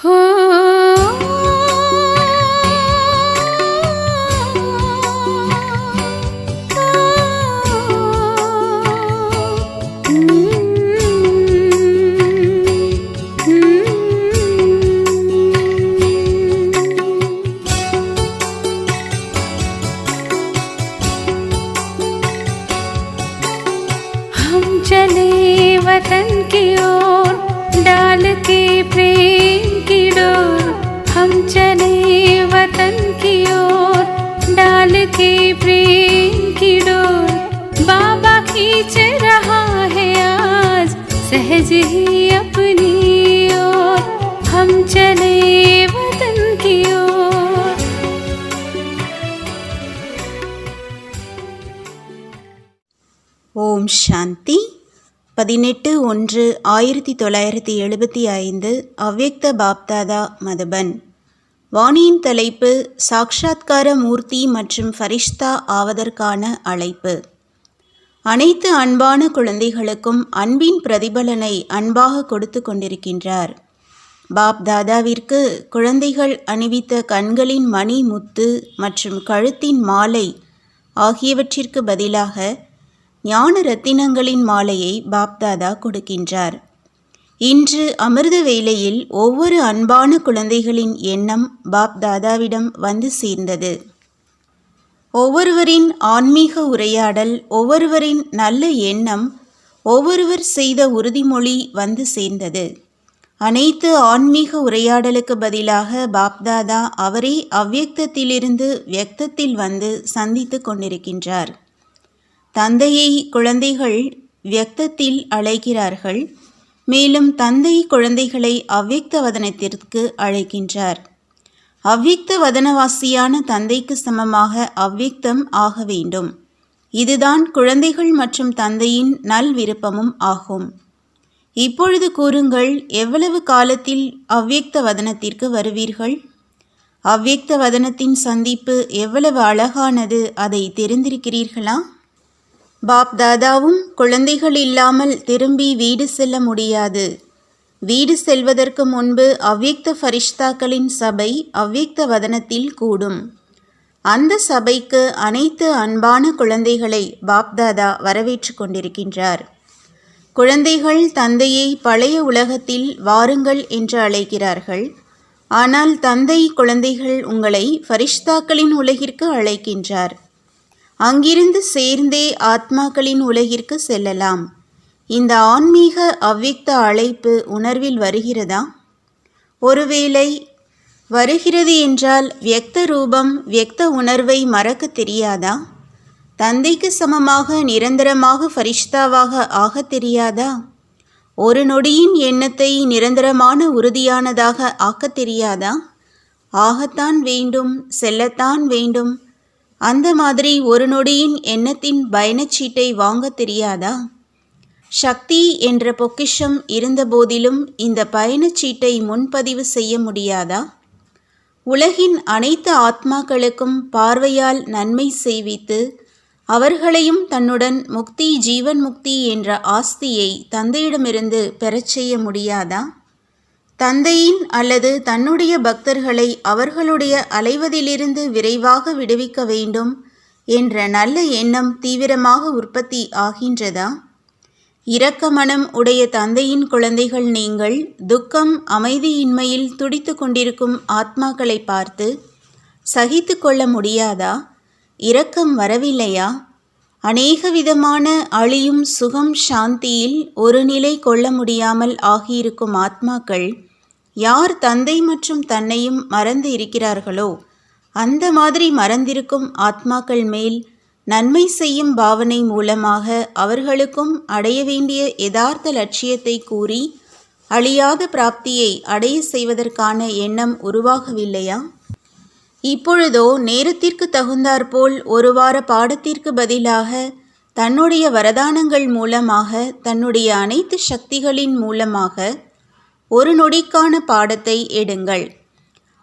चले वतन की ओर डाल के प्रेम की डोर। हम चले वतन की ओर डाल के प्रेम की डोर। बाबा खींच रहा है आज सहज ही अपनी ओर। हम चले वतन की ओर। ஓம் சாந்தி. 18/1/1975 அவ்யக்த பாப்தாதா மதுபன். வாணியின் தலைப்பு சாக்ஷாத்கார மூர்த்தி மற்றும் ஃபரிஷ்தா ஆவதற்கான அழைப்பு. அனைத்து அன்பான குழந்தைகளுக்கும் அன்பின் பிரதிபலனை அன்பாக கொடுத்து கொண்டிருக்கின்றார். பாப்தாதாவிற்கு குழந்தைகள் அணிவித்த கண்களின் மணி முத்து மற்றும் கழுத்தின் மாலை ஆகியவற்றிற்கு பதிலாக ஞான ரத்தினங்களின் மாலையை பாப்தாதா கொடுக்கின்றார். இன்று அமிர்த வேளையில் ஒவ்வொரு அன்பான குழந்தைகளின் எண்ணம் பாப்தாதாவிடம் வந்து சேர்ந்தது. ஒவ்வொருவரின் ஆன்மீக உரையாடல், ஒவ்வொருவரின் நல்ல எண்ணம், ஒவ்வொருவர் செய்த உறுதிமொழி வந்து சேர்ந்தது. அனைத்து ஆன்மீக உரையாடலுக்கு பதிலாக பாப்தாதா அவரே அவ்யக்தத்திலிருந்து வியக்தத்தில் வந்து சந்தித்து கொண்டிருக்கின்றார். தந்தையை குழந்தைகள் வியக்தத்தில் அழைக்கிறார்கள், மேலும் தந்தை குழந்தைகளை அவ்யக்த வதனத்திற்கு அழைக்கின்றார். அவ்யக்த வதனவாசியான தந்தைக்கு சமமாக அவ்யக்தம் ஆக வேண்டும். இதுதான் குழந்தைகள் மற்றும் தந்தையின் நல் விருப்பமும் ஆகும். இப்பொழுது கூறுங்கள், எவ்வளவு காலத்தில் அவ்யக்த வதனத்திற்கு வருவீர்கள்? அவ்யக்த வதனத்தின் சந்திப்பு எவ்வளவு அழகானது, அதை தெரிந்திருக்கிறீர்களா? பாப்தாதாவும் குழந்தைகள் இல்லாமல் திரும்பி வீடு செல்ல முடியாது. வீடு செல்வதற்கு முன்பு அவ்யக்த ஃபரிஷ்தாக்களின் சபை அவ்யக்த வதனத்தில் கூடும். அந்த சபைக்கு அனைத்து அன்பான குழந்தைகளை பாப்தாதா வரவேற்று கொண்டிருக்கின்றார். குழந்தைகள் தந்தையை பழைய உலகத்தில் வாருங்கள் என்று அழைக்கிறார்கள். ஆனால் தந்தை குழந்தைகள் உங்களை ஃபரிஷ்தாக்களின் உலகிற்கு அழைக்கின்றார். அங்கிருந்து சேர்ந்தே ஆத்மாக்களின் உலகிற்கு செல்லலாம். இந்த ஆன்மீக அவ்யக்த அழைப்பு உணர்வில் வருகிறதா? ஒருவேளை வருகிறது என்றால் வியக்த ரூபம் வியக்த உணர்வை மறக்க தெரியாதா? தந்தைக்கு சமமாக நிரந்தரமாக ஃபரிஷ்தாவாக ஆக தெரியாதா? ஒரு நொடியின் எண்ணத்தை நிரந்தரமான உறுதியானதாக ஆக்க தெரியாதா? ஆகத்தான் வேண்டும், செல்லத்தான் வேண்டும். அந்த மாதிரி ஒரு நொடியின் எண்ணத்தின் பயணச்சீட்டை வாங்க தெரியாதா? சக்தி என்ற பொக்கிஷம் இருந்தபோதிலும் இந்த பயணச்சீட்டை முன்பதிவு செய்ய முடியாதா? உலகின் அனைத்து ஆத்மாக்களுக்கும் பார்வையால் நன்மை செய்வித்து அவர்களையும் தன்னுடன் முக்தி ஜீவன் முக்தி என்ற ஆஸ்தியை தந்தையிடமிருந்து பெறச் செய்ய முடியாதா? தந்தையின் அல்லது தன்னுடைய பக்தர்களை அவர்களுடைய அலைவதிலிருந்து விரைவாக விடுவிக்க வேண்டும் என்ற நல்ல எண்ணம் தீவிரமாக உற்பத்தி ஆகின்றதா? இரக்க மனம் உடைய தந்தையின் குழந்தைகள் நீங்கள் துக்கம் அமைதியின்மையில் துடித்து கொண்டிருக்கும் ஆத்மாக்களை பார்த்து சகித்து கொள்ள முடியாதா? இரக்கம் வரவில்லையா? அநேக விதமான அழியும் சுகம் சாந்தியில் ஒரு நிலை கொள்ள முடியாமல் ஆகியிருக்கும் ஆத்மாக்கள் யார் தந்தை மற்றும் தன்னையும் மறந்து இருக்கிறார்களோ அந்த மாதிரி மறந்திருக்கும் ஆத்மாக்கள் மேல் நன்மை செய்யும் பாவனை மூலமாக அவர்களுக்கும் அடைய வேண்டிய யதார்த்த லட்சியத்தை கூறி அழியாத பிராப்தியை அடைய செய்வதற்கான எண்ணம் உருவாகவில்லையா? இப்பொழுதோ நேரத்திற்கு தகுந்தாற்போல் ஒரு வார பாடத்திற்கு பதிலாக தன்னுடைய வரதானங்கள் மூலமாக தன்னுடைய அனைத்து சக்திகளின் மூலமாக ஒரு நொடிக்கான பாடத்தை எடுங்கள்.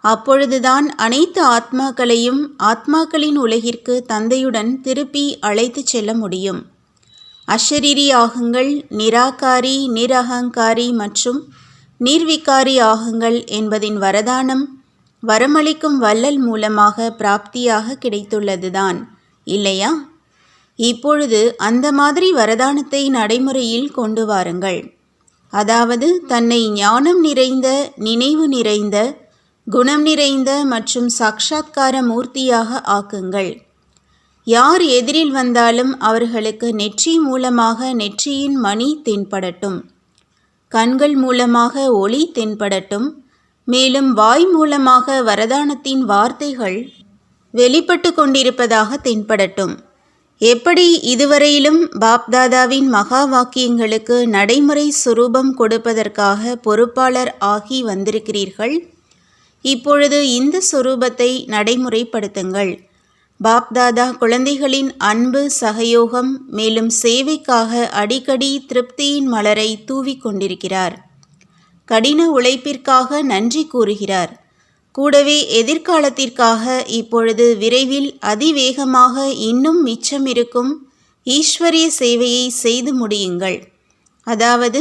அப்பொழுதுதான் அனைத்து ஆத்மாக்களையும் ஆத்மாக்களின் உலகிற்கு தந்தையுடன் திருப்பி அழைத்து செல்ல முடியும். அஷரீரி ஆகுங்கள், நிராகாரி, நிரகங்காரி மற்றும் நீர்விகாரி ஆகுங்கள் என்பதின் வரதானம் வரமளிக்கும் வள்ளல் மூலமாக பிராப்தியாக கிடைத்துள்ளதுதான் இல்லையா? இப்பொழுது அந்த மாதிரி வரதானத்தை நடைமுறையில் கொண்டு வாருங்கள். அதாவது தன்னை ஞானம் நிறைந்த, நினைவு நிறைந்த, குணம் நிறைந்த மற்றும் சாட்சாத்கார மூர்த்தியாக ஆக்குங்கள். யார் எதிரில் வந்தாலும் அவர்களுக்கு நெற்றி மூலமாக நெற்றியின் மணி தென்படட்டும், கண்கள் மூலமாக ஒளி தென்படட்டும், மேலும் வாய் மூலமாக வரதானத்தின் வார்த்தைகள் வெளிப்பட்டு கொண்டிருப்பதாக தென்படட்டும். எப்படி இதுவரையிலும் பாப்தாதாவின் மகா வாக்கியங்களுக்கு நடைமுறை சுரூபம் கொடுப்பதற்காக பொறுப்பாளர் ஆகி வந்திருக்கிறீர்கள், இப்பொழுது இந்த சுரூபத்தை நடைமுறைப்படுத்துங்கள். பாப்தாதா குழந்தைகளின் அன்பு, சகயோகம் மேலும் சேவைக்காக அடிக்கடி திருப்தியின் மலரை தூவிக் கொண்டிருக்கிறார். கடின உழைப்பிற்காக நன்றி கூறுகிறார். கூடவே எதிர்காலத்திற்காக இப்பொழுது விரைவில் அதிவேகமாக இன்னும் மிச்சமிருக்கும் ஈஸ்வரிய சேவையை செய்து முடியுங்கள். அதாவது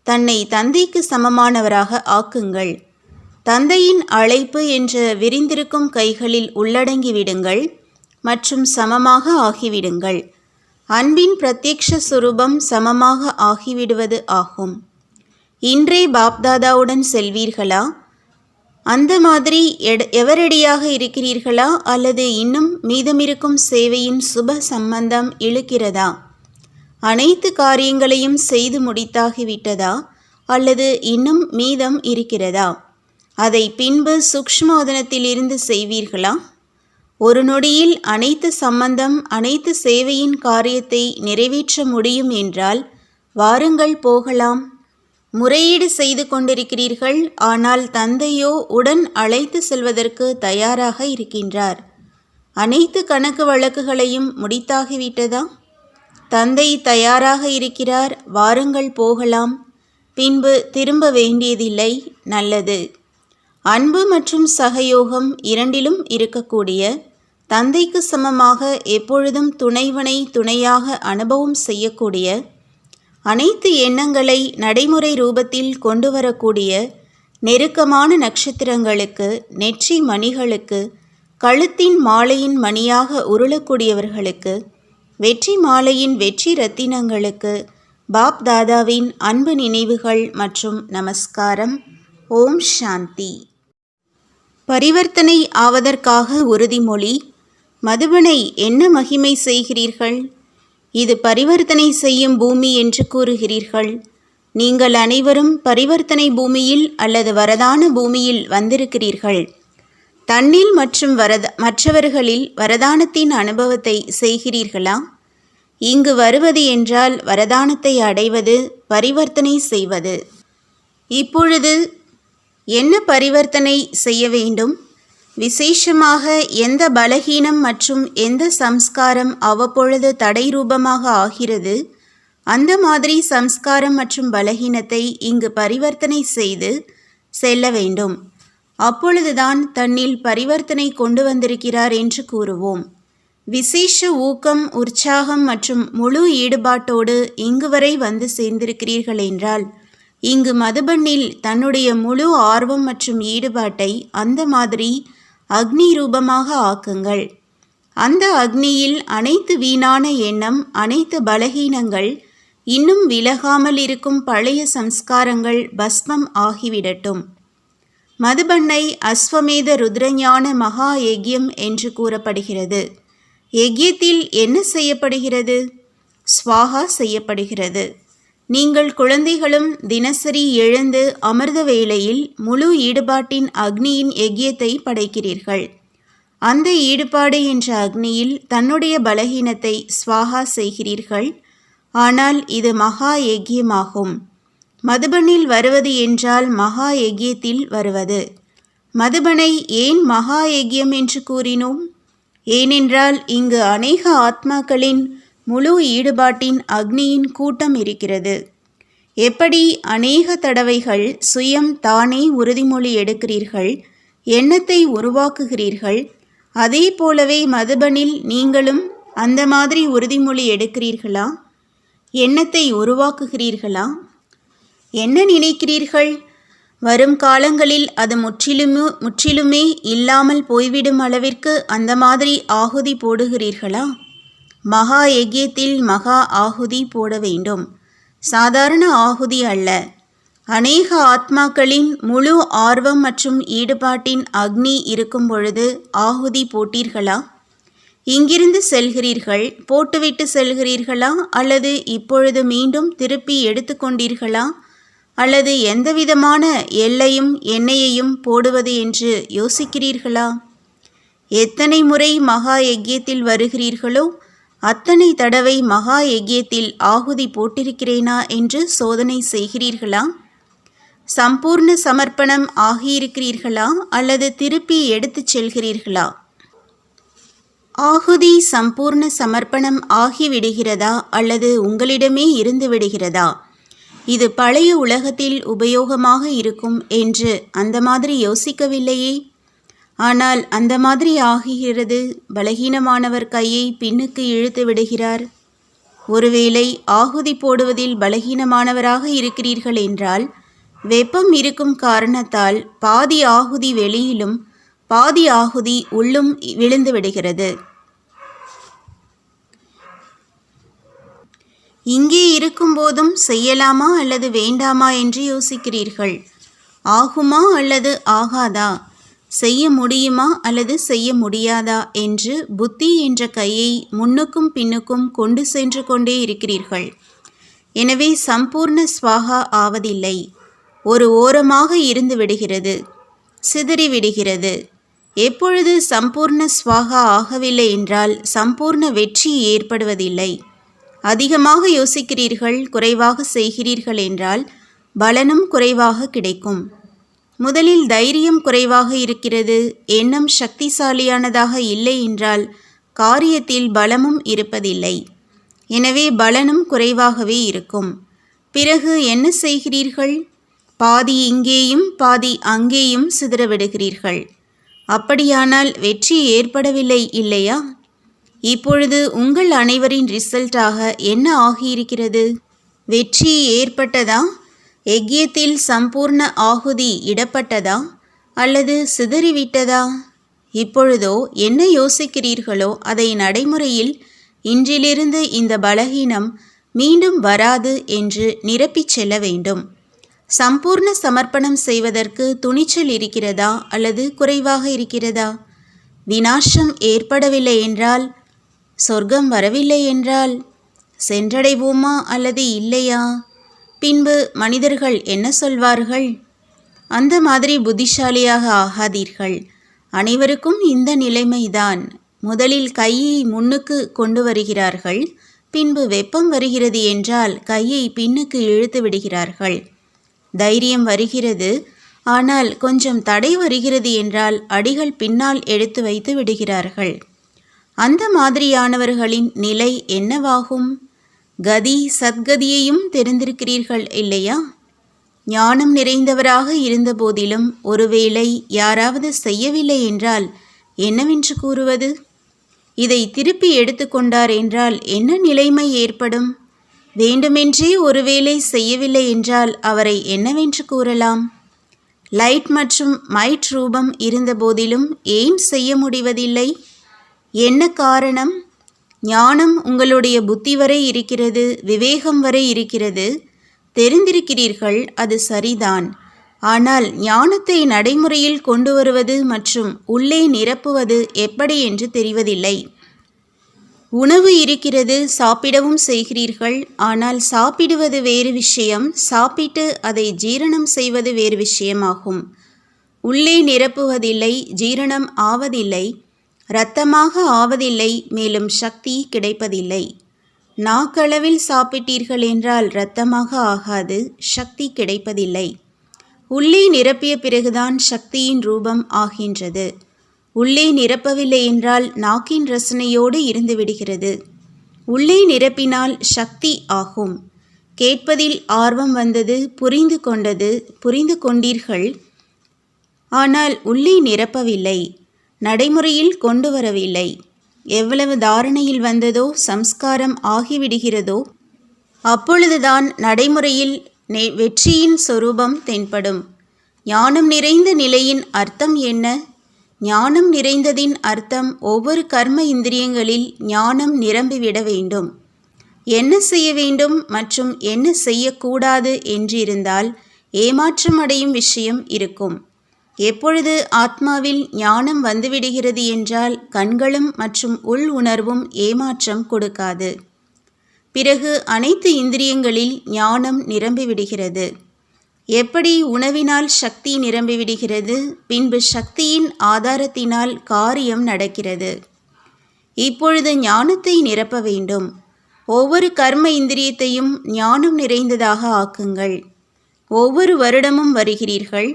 தன்னை தந்தைக்கு சமமானவராக ஆக்குங்கள். தந்தையின் அழைப்பு என்ற விரிந்திருக்கும் கைகளில் உள்ளடங்கிவிடுங்கள் மற்றும் சமமாக ஆகிவிடுங்கள். அன்பின் பிரத்யக்ஷ சுரூபம் சமமாக ஆகிவிடுவது ஆகும். இன்றே பாப்தாதாவுடன் செல்வீர்களா? அந்த மாதிரி எவரடியாக இருக்கிறீர்களா? அல்லது இன்னும் மீதமிருக்கும் சேவையின் சுப சம்பந்தம் இழுக்கிறதா? அனைத்து காரியங்களையும் செய்து முடித்தாகிவிட்டதா? அல்லது இன்னும் மீதம் இருக்கிறதா? அதை பின்பு சூக்ஷ்மோதனத்திலிருந்து செய்வீர்களா? ஒரு நொடியில் அனைத்து சம்பந்தம், அனைத்து சேவையின் காரியத்தை நிறைவேற்ற முடியும் என்றால் வாருங்கள் போகலாம். முறையீடு செய்து கொண்டிருக்கிறீர்கள், ஆனால் தந்தையோ உடன் அழைத்து செல்வதற்கு தயாராக இருக்கின்றார். அனைத்து கணக்கு வழக்குகளையும் முடித்தாகிவிட்டதா? தந்தை தயாராக இருக்கிறார், வாருங்கள் போகலாம். பின்பு திரும்ப வேண்டியதில்லை. நல்லது. அன்பு மற்றும் சகயோகம் இரண்டிலும் இருக்கக்கூடிய, தந்தைக்கு சமமாக எப்பொழுதும் துணைவனை துணையாக அனுபவம் செய்யக்கூடிய, அனைத்து எண்ணங்களை நடைமுறை ரூபத்தில் கொண்டு வரக்கூடிய நெருக்கமான நட்சத்திரங்களுக்கு, நெற்றி மணிகளுக்கு, கழுத்தின் மாலையின் மணியாக உருளக்கூடியவர்களுக்கு, வெற்றி மாலையின் வெற்றி ரத்தினங்களுக்கு பாப் தாதாவின் அன்பு நினைவுகள் மற்றும் நமஸ்காரம். ஓம் சாந்தி. பரிவர்த்தனை ஆவதற்காக உறுதிமொழி. மதுபனை என்ன மகிமை செய்கிறீர்கள்? இது பரிவர்த்தனை செய்யும் பூமி என்று கூறுகிறீர்கள். நீங்கள் அனைவரும் பரிவர்த்தனை பூமியில் அல்லது வரதான பூமியில் வந்திருக்கிறீர்கள். தன்னில் மற்றும் மற்றவர்களில் வரதானத்தின் அனுபவத்தை செய்கிறீர்களா? இங்கு வருவது என்றால் வரதானத்தை அடைவது, பரிவர்த்தனை செய்வது. இப்பொழுது என்ன பரிவர்த்தனை செய்ய வேண்டும்? விசேஷமாக எந்த பலகீனம் மற்றும் எந்த சம்ஸ்காரம் அவ்வப்பொழுது தடை ரூபமாக ஆகிறது, அந்த மாதிரி சம்ஸ்காரம் மற்றும் பலகீனத்தை இங்கு பரிவர்த்தனை செய்து செல்ல வேண்டும். அப்பொழுதுதான் தன்னில் பரிவர்த்தனை கொண்டு வந்திருக்கிறார் என்று கூறுவோம். விசேஷ ஊக்கம், உற்சாகம் மற்றும் முழு ஈடுபாட்டோடு இங்கு வரை வந்து சேர்ந்திருக்கிறீர்கள் என்றால், இங்கு மதுபனில் தன்னுடைய முழு ஆர்வம் மற்றும் ஈடுபாட்டை அந்த மாதிரி அக்னி ரூபமாக ஆக்குங்கள். அந்த அக்னியில் அனைத்து வீணான எண்ணம், அனைத்து பலகீனங்கள், இன்னும் விலகாமல் இருக்கும் பழைய சம்ஸ்காரங்கள் பஸ்மம் ஆகிவிடட்டும். மதுபண்ணை அஸ்வமேத ருத்ரஞான மகா யக்யம் என்று கூறப்படுகிறது. யக்யத்தில் என்ன செய்யப்படுகிறது? ஸ்வாகா செய்யப்படுகிறது. நீங்கள் குழந்தைகளும் தினசரி எழுந்து அமிர்த வேளையில் முழு ஈடுபாட்டின் அக்னியின் யக்யத்தை படைக்கிறீர்கள். அந்த ஈடுபாடு என்ற அக்னியில் தன்னுடைய பலகீனத்தை ஸ்வாகா செய்கிறீர்கள். ஆனால் இது மகா யக்யமாகும். மதுபனில் வருவது என்றால் மகா யக்யத்தில் வருவது. மதுபனை ஏன் மகா யக்யம் என்று கூறினோம்? ஏனென்றால் இங்கு அநேக ஆத்மாக்களின் முழு ஈடுபாட்டின் அக்னியின் கூட்டம் இருக்கிறது. எப்படி அநேக தடவைகள் சுயம் தானே உறுதிமொழி எடுக்கிறீர்கள், எண்ணத்தை உருவாக்குகிறீர்கள், அதே போலவே மதுபனில் நீங்களும் அந்த மாதிரி உறுதிமொழி எடுக்கிறீர்களா? எண்ணத்தை உருவாக்குகிறீர்களா? என்ன நினைக்கிறீர்கள்? வரும் காலங்களில் அது முற்றிலுமே இல்லாமல் போய்விடும் அளவிற்கு அந்த மாதிரி ஆகுதி போடுகிறீர்களா? மகா யஜ்யத்தில் மகா ஆகுதி போட வேண்டும். சாதாரண ஆகுதி அல்ல. அநேக ஆத்மாக்களின் முழு ஆர்வம் மற்றும் ஈடுபாட்டின் அக்னி இருக்கும் பொழுது ஆகுதி போட்டீர்களா? இங்கிருந்து செல்கிறீர்கள், போட்டுவிட்டு செல்கிறீர்களா? அல்லது இப்பொழுது மீண்டும் திருப்பி எடுத்துக்கொண்டீர்களா? அல்லது எந்தவிதமான எல்லையும் எண்ணெயையும் போடுவது என்று யோசிக்கிறீர்களா? எத்தனை முறை மகா யஜ்யத்தில் வருகிறீர்களோ அத்தனை தடவை மகா யஜ்யத்தில் ஆகுதி போட்டிருக்கிறேனா என்று சோதனை செய்கிறீர்களா? சம்பூர்ண சமர்ப்பணம் ஆகியிருக்கிறீர்களா அல்லது திருப்பி எடுத்துச் செல்கிறீர்களா? ஆகுதி சம்பூர்ண சமர்ப்பணம் ஆகிவிடுகிறதா அல்லது உங்களிடமே இருந்து விடுகிறதா? இது பழைய உலகத்தில் உபயோகமாக இருக்கும் என்று அந்த மாதிரி யோசிக்கவில்லையே. ஆனால் அந்த மாதிரி ஆகிறது. பலகீனமானவர் கையை பின்னுக்கு இழுத்து விடுகிறார். ஒருவேளை ஆகுதி போடுவதில் பலகீனமானவராக இருக்கிறீர்கள் என்றால் வெப்பம் இருக்கும் காரணத்தால் பாதி ஆகுதி வெளியிலும் பாதி ஆகுதி உள்ளும் விழுந்து விடுகிறது. இங்கே இருக்கும்போதும் செய்யலாமா அல்லது வேண்டாமா என்று யோசிக்கிறீர்கள். ஆகுமா அல்லது ஆகாதா, செய்ய முடியுமா அல்லது செய்ய முடியாதா என்று புத்தி என்ற கையை முன்னுக்கும் பின்னுக்கும் கொண்டு சென்று கொண்டே இருக்கிறீர்கள். எனவே சம்பூர்ண ஸ்வாகா ஆவதில்லை. ஒரு ஓரமாக இருந்து விடுகிறது, சிதறி விடுகிறது. எப்பொழுது சம்பூர்ண ஸ்வாகா ஆகவில்லை என்றால் சம்பூர்ண வெற்றி ஏற்படுவதில்லை. அதிகமாக யோசிக்கிறீர்கள், குறைவாக செய்கிறீர்கள் என்றால் பலனும் குறைவாக கிடைக்கும். முதலில் தைரியம் குறைவாக இருக்கிறது, எண்ணம் சக்திசாலியானதாக இல்லை என்றால் காரியத்தில் பலமும் இருப்பதில்லை. எனவே பலனும் குறைவாகவே இருக்கும். பிறகு என்ன செய்கிறீர்கள்? பாதி இங்கேயும் பாதி அங்கேயும் சிதறவிடுகிறீர்கள். அப்படியானால் வெற்றி ஏற்படவில்லை இல்லையா? இப்பொழுது உங்கள் அனைவரின் ரிசல்ட்டாக என்ன ஆகியிருக்கிறது? வெற்றி ஏற்பட்டதா? யஜ்யத்தில் சம்பூர்ண ஆகுதி இடப்பட்டதா அல்லது சிதறிவிட்டதா? இப்பொழுதோ என்ன யோசிக்கிறீர்களோ அதை நடைமுறையில் இன்றிலிருந்து இந்த பலகீனம் மீண்டும் வராது என்று நிரப்பிச் செல்ல வேண்டும். சம்பூர்ண சமர்ப்பணம் செய்வதற்கு துணிச்சல் இருக்கிறதா அல்லது குறைவாக இருக்கிறதா? விநாசம் ஏற்படவில்லை என்றால், சொர்க்கம் வரவில்லை என்றால் சென்றடைவோமா அல்லது இல்லையா? பின்பு மனிதர்கள் என்ன சொல்வார்கள்? அந்த மாதிரி புத்திசாலியாக ஆகாதீர்கள். அனைவருக்கும் இந்த நிலைமைதான். முதலில் கையை முன்னுக்கு கொண்டு வருகிறார்கள், பின்பு வெப்பம் வருகிறது என்றால் கையை பின்னுக்கு இழுத்து விடுகிறார்கள். தைரியம் வருகிறது, ஆனால் கொஞ்சம் தடை வருகிறது என்றால் அடிகள் பின்னால் எடுத்து வைத்து விடுகிறார்கள். அந்த மாதிரியானவர்களின் நிலை என்னவாகும்? கதி சத்கதியையும் தெரிந்திருக்கிறீர்கள் இல்லையா? ஞானம் நிறைந்தவராக இருந்த போதிலும் ஒருவேளை யாராவது செய்யவில்லை என்றால் என்னவென்று கூறுவது? இதை திருப்பி எடுத்துக்கொண்டார் என்றால் என்ன நிலைமை ஏற்படும்? வேண்டுமென்றே ஒருவேளை செய்யவில்லை என்றால் அவரை என்னவென்று கூறலாம்? லைட் மற்றும் மைட் ரூபம் இருந்த போதிலும் ஏன் செய்ய முடிவதில்லை? என்ன காரணம்? ஞானம் உங்களுடைய புத்தி வரை இருக்கிறது, விவேகம் வரை இருக்கிறது, தெரிந்திருக்கிறீர்கள், அது சரிதான். ஆனால் ஞானத்தை நடைமுறையில் கொண்டு வருவது மற்றும் உள்ளே நிரப்புவது எப்படி என்று தெரிவதில்லை. உணவு இருக்கிறது, சாப்பிடவும் செய்கிறீர்கள். ஆனால் சாப்பிடுவது வேறு விஷயம், சாப்பிட்டு அதை ஜீரணம் செய்வது வேறு விஷயமாகும். உள்ளே நிரப்புவதில்லை, ஜீரணம் ஆவதில்லை, இரத்தமாக ஆவதில்லை, மேலும் சக்தி கிடைப்பதில்லை. நாக்களவில் சாப்பிட்டீர்கள் என்றால் இரத்தமாக ஆகாது, சக்தி கிடைப்பதில்லை. உள்ளே நிரப்பிய பிறகுதான் சக்தியின் ரூபம் ஆகின்றது. உள்ளே நிரப்பவில்லை என்றால் நாக்கின் ரசனையோடு இருந்து விடுகிறது. உள்ளே நிரப்பினால் சக்தி ஆகும். கேட்பதில் ஆர்வம் வந்தது, புரிந்து கொண்டீர்கள். ஆனால் உள்ளே நிரப்பவில்லை, நடைமுறையில் கொண்டு வரவில்லை. எவ்வளவு தாரணையில் வந்ததோ, சம்ஸ்காரம் ஆகிவிடுகிறதோ, அப்பொழுதுதான் நடைமுறையில் வெற்றியின் சொரூபம் தென்படும். ஞானம் நிறைந்த நிலையின் அர்த்தம் என்ன? ஞானம் நிறைந்ததின் அர்த்தம் ஒவ்வொரு கர்ம இந்திரியங்களில் ஞானம் நிரம்பிவிட வேண்டும். என்ன செய்ய வேண்டும் மற்றும் என்ன செய்யக்கூடாது என்றிருந்தால் ஏமாற்றம் அடையும் விஷயம் இருக்கும். எப்பொழுது ஆத்மாவில் ஞானம் வந்துவிடுகிறது என்றால் கண்களும் மற்றும் உள் உணர்வும் ஏமாற்றம் கொடுக்காது. பிறகு அனைத்து இந்திரியங்களில் ஞானம் நிரம்பிவிடுகிறது. எப்படி உணவினால் சக்தி நிரம்பிவிடுகிறது, பின்பு சக்தியின் ஆதாரத்தினால் காரியம் நடக்கிறது. இப்பொழுது ஞானத்தை நிரப்ப வேண்டும். ஒவ்வொரு கர்ம இந்திரியத்தையும் ஞானம் நிறைந்ததாக ஆக்குங்கள். ஒவ்வொரு வருடமும் வருகிறீர்கள்.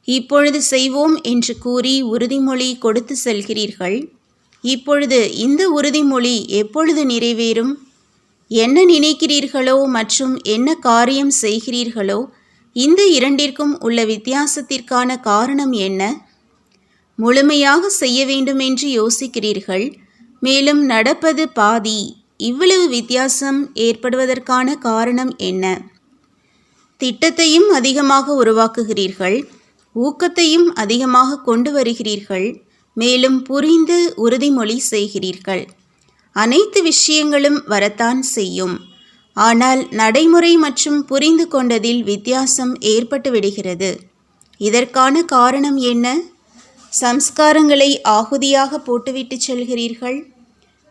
இப்பொழுது செய்வோம் என்று கூறி உறுதிமொழி கொடுத்து செல்கிறீர்கள். இப்பொழுது இந்த உறுதிமொழி எப்பொழுது நிறைவேறும்? என்ன நினைக்கிறீர்களோ மற்றும் என்ன காரியம் செய்கிறீர்களோ இந்த இரண்டிற்கும் உள்ள வித்தியாசத்திற்கான காரணம் என்ன? முழுமையாக செய்ய வேண்டும் என்று யோசிக்கிறீர்கள், மேலும் நடப்பது பாதி. இவ்வளவு வித்தியாசம் ஏற்படுவதற்கான காரணம் என்ன? திட்டத்தையும் அதிகமாக உருவாக்குகிறீர்கள், ஊக்கத்தையும் அதிகமாக கொண்டு வருகிறீர்கள், மேலும் புரிந்து உறுதிமொழி செய்கிறீர்கள். அனைத்து விஷயங்களும் வரத்தான் செய்யும். ஆனால் நடைமுறை மற்றும் புரிந்து கொண்டதில் வித்தியாசம் ஏற்பட்டு விடுகிறது. இதற்கான காரணம் என்ன? சம்ஸ்காரங்களை ஆகுதியாக போட்டுவிட்டு செல்கிறீர்கள்.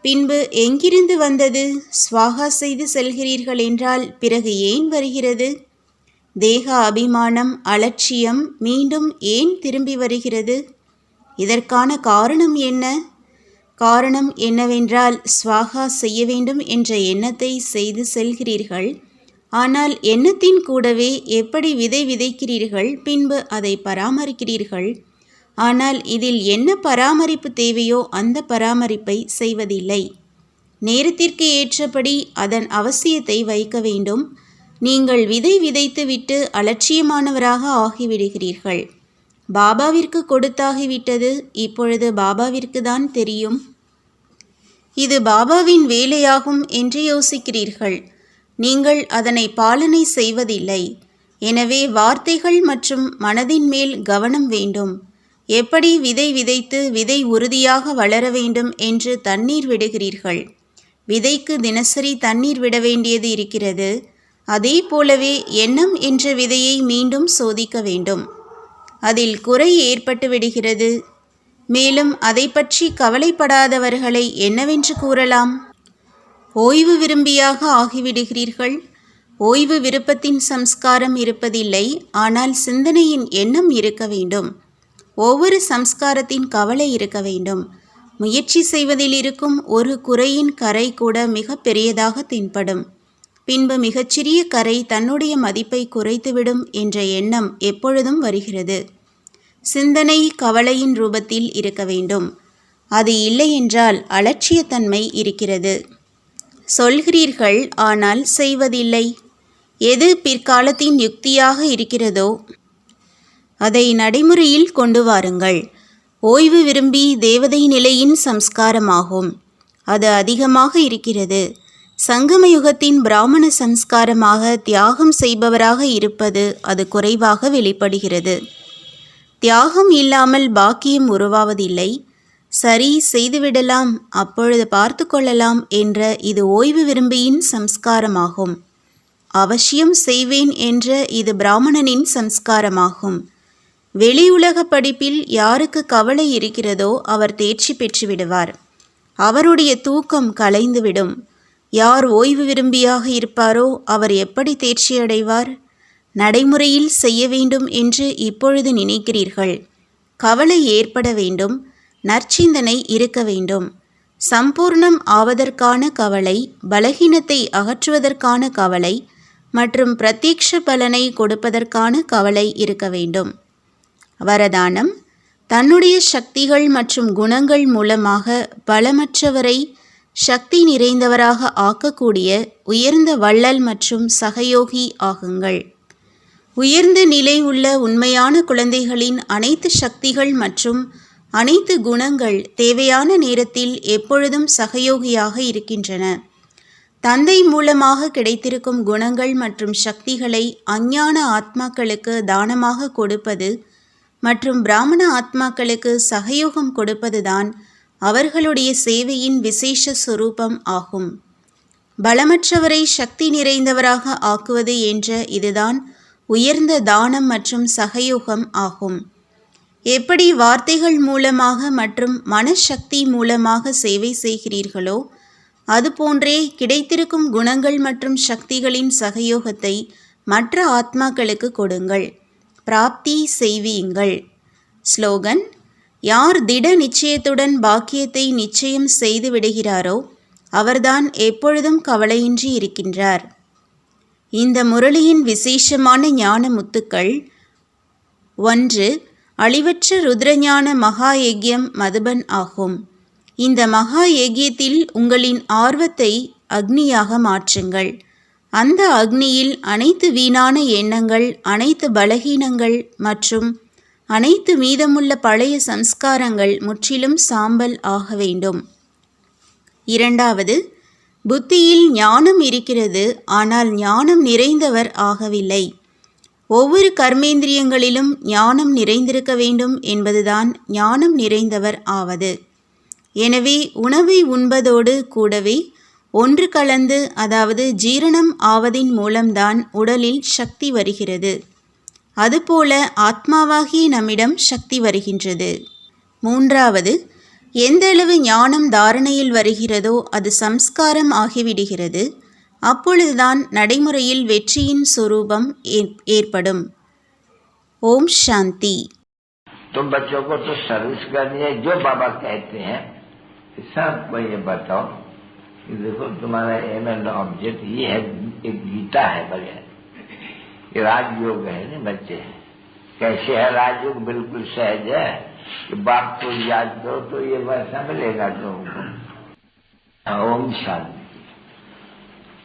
பின்பு எங்கிருந்து வந்தது? ஸ்வாகா செய்து செல்கிறீர்கள் என்றால் பிறகு ஏன் வருகிறது? தேக அபிமானம், அலட்சியம் மீண்டும் ஏன் திரும்பி வருகிறது? இதற்கான காரணம் என்ன? காரணம் என்னவென்றால் ஸ்வாகா செய்ய வேண்டும் என்ற எண்ணத்தை செய்து செல்கிறீர்கள். ஆனால் எண்ணத்தின் கூடவே எப்படி விதை விதைக்கிறீர்கள், பின்பு அதை பராமரிக்கிறீர்கள். ஆனால் இதில் என்ன பராமரிப்பு தேவையோ அந்த பராமரிப்பை செய்வதில்லை. நேரத்திற்கு ஏற்றபடி அதன் அவசியத்தை வைக்க வேண்டும். நீங்கள் விதை விதைத்துவிட்டு அலட்சியமானவராக ஆகிவிடுகிறீர்கள். பாபாவிற்கு கொடுத்தாகிவிட்டது, இப்பொழுது பாபாவிற்கு தான் தெரியும். இது பாபாவின் வேலையாகும் என்று யோசிக்கிறீர்கள். நீங்கள் அதனை பாலனை செய்வதில்லை. எனவே வார்த்தைகள் மற்றும் மனதின் மேல் கவனம் வேண்டும். எப்படி விதை விதைத்து விதை உறுதியாக வளர வேண்டும் என்று தண்ணீர் விடுகிறீர்கள். விதைக்கு தினசரி தண்ணீர் விட வேண்டியது இருக்கிறது. அதே போலவே எண்ணம் என்ற விதையை மீண்டும் சோதிக்க வேண்டும். அதில் குறை ஏற்பட்டு விடுகிறது. மேலும் அதை பற்றி கவலைப்படாதவர்களை என்னவென்று கூறலாம்? ஓய்வு விரும்பியாக ஆகிவிடுகிறீர்கள். ஓய்வு விருப்பத்தின் சம்ஸ்காரம் இருப்பதில்லை, ஆனால் சிந்தனையின் எண்ணம் இருக்க வேண்டும். ஒவ்வொரு சம்ஸ்காரத்தின் கவலை இருக்க வேண்டும். முயற்சி செய்வதில் இருக்கும் ஒரு குறையின் கரை கூட மிக பெரியதாக தென்படும். பின்பு மிகச்சிறிய கரை தன்னுடைய மதிப்பை குறைத்துவிடும் என்ற எண்ணம் எப்பொழுதும் வருகிறது. சிந்தனை கவலையின் ரூபத்தில் இருக்க வேண்டும். அது இல்லை என்றால் அலட்சியத்தன்மை இருக்கிறது. சொல்கிறீர்கள், ஆனால் செய்வதில்லை. எது பிற்காலத்தின் யுக்தியாக இருக்கிறதோ அதை நடைமுறையில் கொண்டு வாருங்கள். ஓய்வு விரும்பி தேவதை நிலையின் சம்ஸ்காரமாகும். அது அதிகமாக இருக்கிறது. சங்கமயுகத்தின் பிராமண சம்ஸ்காரமாக தியாகம் செய்பவராக இருப்பது அது குறைவாக வெளிப்படுகிறது. தியாகம் இல்லாமல் பாக்கியம் உருவாவதில்லை. சரி, செய்துவிடலாம், அப்பொழுது பார்த்து கொள்ளலாம் என்ற இது ஓய்வு விரும்பியின் சம்ஸ்காரமாகும். அவசியம் செய்வேன் என்ற இது பிராமணனின் சம்ஸ்காரமாகும். வெளியுலக படிப்பில் யாருக்கு கவலை இருக்கிறதோ அவர் தேர்ச்சி பெற்றுவிடுவார். அவருடைய தூக்கம் கலைந்துவிடும். யார் ஓய்வு விரும்பியாக இருப்பாரோ அவர் எப்படி தேர்ச்சி அடைவார்? நடைமுறையில் செய்ய வேண்டும் என்று இப்பொழுது நினைக்கிறீர்கள். கவலை ஏற்பட வேண்டும். நற்சிந்தனை இருக்க வேண்டும். சம்பூர்ணம் ஆவதற்கான கவலை, பலகீனத்தை அகற்றுவதற்கான கவலை மற்றும் பிரத்யக்ஷ பலனை கொடுப்பதற்கான கவலை இருக்க வேண்டும். வரதானம்: தன்னுடைய சக்திகள் மற்றும் குணங்கள் மூலமாக பலமற்றவரை சக்தி நிறைந்தவராக ஆக்கக்கூடிய உயர்ந்த வள்ளல் மற்றும் சகயோகி ஆகுங்கள். உயர்ந்த நிலை உள்ள உண்மையான குழந்தைகளின் அனைத்து சக்திகள் மற்றும் அனைத்து குணங்கள் தேவையான நேரத்தில் எப்பொழுதும் சகயோகியாக இருக்கின்றன. தந்தை மூலமாக கிடைத்திருக்கும் குணங்கள் மற்றும் சக்திகளை அஞ்ஞான ஆத்மாக்களுக்கு தானமாக கொடுப்பது மற்றும் பிராமண ஆத்மாக்களுக்கு சகயோகம் கொடுப்பதுதான் அவர்களுடைய சேவையின் விசேஷ சொரூபம் ஆகும். பலமற்றவரை சக்தி நிறைந்தவராக ஆக்குவது என்ற இதுதான் உயர்ந்த தானம் மற்றும் சகயோகம் ஆகும். எப்படி வார்த்தைகள் மூலமாக மற்றும் மனசக்தி மூலமாக சேவை செய்கிறீர்களோ அதுபோன்றே கிடைத்திருக்கும் குணங்கள் மற்றும் சக்திகளின் சகயோகத்தை மற்ற ஆத்மாக்களுக்கு கொடுங்கள். பிராப்தி செய்வீங்கள். ஸ்லோகன்: யார் திட நிச்சயத்துடன் பாக்கியத்தை நிச்சயம் செய்து விடுகிறாரோ அவர்தான் எப்பொழுதும் கவலையின்றி இருக்கின்றார். இந்த முரளியின் விசேஷமான ஞான முத்துக்கள்: 1. அழிவற்ற ருத்ரஞான மகா யக்யம் மதுபன் ஆகும். இந்த மகா யக்யத்தில் உங்களின் ஆர்வத்தை அக்னியாக மாற்றுங்கள். அந்த அக்னியில் அனைத்து வீணான எண்ணங்கள், அனைத்து பலகீனங்கள் மற்றும் அனைத்து மீதமுள்ள பழைய சம்ஸ்காரங்கள் முற்றிலும் சாம்பல் ஆக வேண்டும். 2. புத்தியில் ஞானம் இருக்கிறது, ஆனால் ஞானம் நிறைந்தவர் ஆகவில்லை. ஒவ்வொரு கர்மேந்திரியங்களிலும் ஞானம் நிறைந்திருக்க வேண்டும் என்பதுதான் ஞானம் நிறைந்தவர் ஆவது. எனவே உணவை உண்பதோடு கூடவே ஒன்று கலந்து, அதாவது ஜீரணம் ஆவதின் மூலம்தான் உடலில் சக்தி வருகிறது. அதுபோல ஆத்மாவாகிய நம்மிடம் சக்தி வருகின்றது. 3. எந்தளவு ஞானம் தாரணையில் வருகிறதோ அது சம்ஸ்காரம் ஆகிவிடுகிறது. அப்பொழுதுதான் நடைமுறையில் வெற்றியின் சொரூபம் ஏற்படும். ஓம் சாந்தி. तो बच्चों को तो सर्विस करनी है. जो बाबा कहते हैं सबको ये बताओ कि देखो तुम्हारा एम एंड ऑब्जेक्ट ये है. एक गीता है बगैर ये राजयोग है ना बच्चे. कैसे है राजयोग? बिल्कुल सहज है कि बाप को याद करो तो ये वर्षा मिलेगा तुमको. ओम शांति.